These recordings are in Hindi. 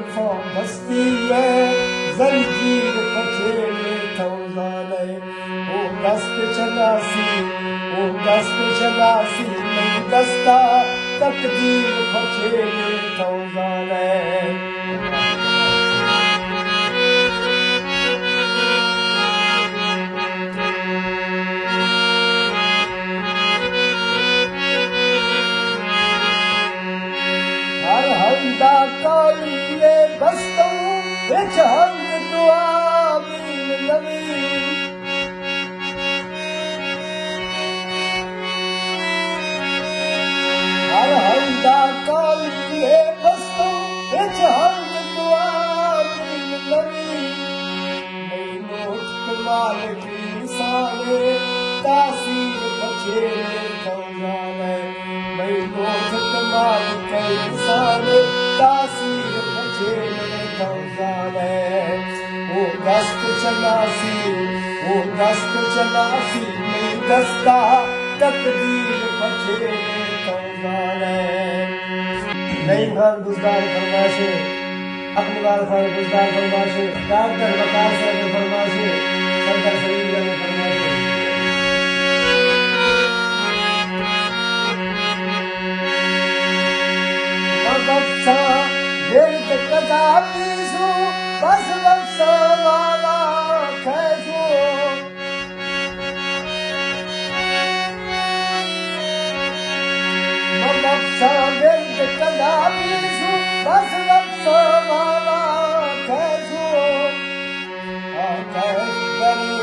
जुल्फों बस्ती में जंजीर पछेड़े थौजाने ओ दस्त चलासी नहीं दस्ता तकदीर पछेड़े थौजाने हंदा कालिए बस्तों विच हंद दुआ बीन नवी हर हंदा कालिए बस्तों विच हंद दुआ बीन नवी मैनू इस्तेमाल की साले तासीर पछेड़े थौजाने मैनू इस्तेमाल की साले तासीर पछेड़े थौजाने ओ दस्त चलासी नहीं दस्ता तकदीर पछेड़े थौजाने नहीं खान गुजदार फरमाशे अकमदार खान गुजदार फरमाशे डॉक्टर वकार साहब फरमाशे सरदार सलीम ने फरमाशे बख्शा दिल के कदा पीसू बस बख्शा वाला खैसू बख्शा दिल के कदा पीसू बस बख्शा वाला खैसू खैस गली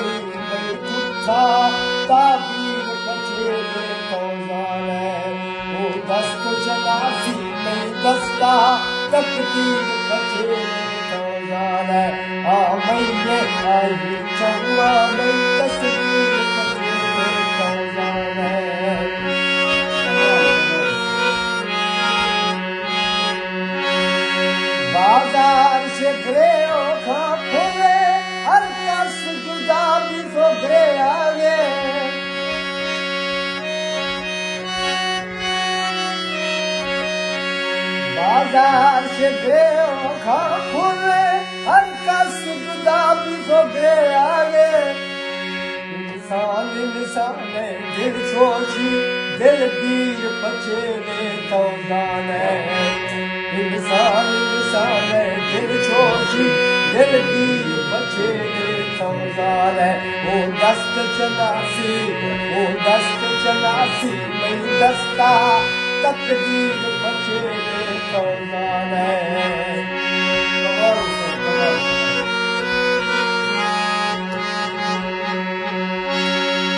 में कुत्ता ताबीर पछेड़े थौजाने ओ दस्त चलासी नहीं दस्ता तकदीर पछेड़े थौजाने मैंने आई चौवा नहीं तस्वीर पछेड़े थौजाने बाजार से घरे खा खुले हर कस जुदा भी सो घरे आगे बाजार से घरे खा खुले हर कस जुदा भी सो घरे आगे इंसान दिल सोची दिल पीर पछेड़े थौजाने इंसान दिल सोची दिल पीर पछेड़े थौजाने ओ दस्त चलासी नहीं दस्ता तकदीर पछेड़े थौजाने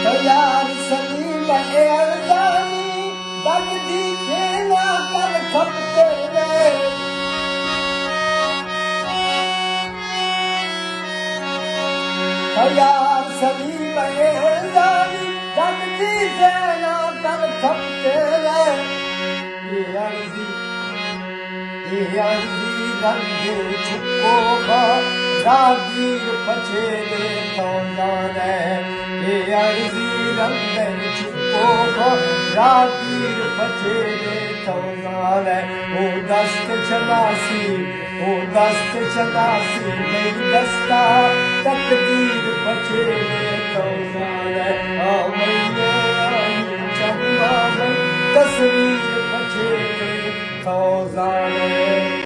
तैयार सलीम एरदानी दगदी खेला कर खपते रे तैयार सलीम एरदानी दगदी खेला कर खपते रे ये अर्जी रंगे छुपो का रागीर पछेड़े थौजाने ये अर्जी रंगे छुपो का रागीर पछेड़े थौजाने ओ दस्त चलासी नहीं दस्ता तकदीर पछेड़े थौजाने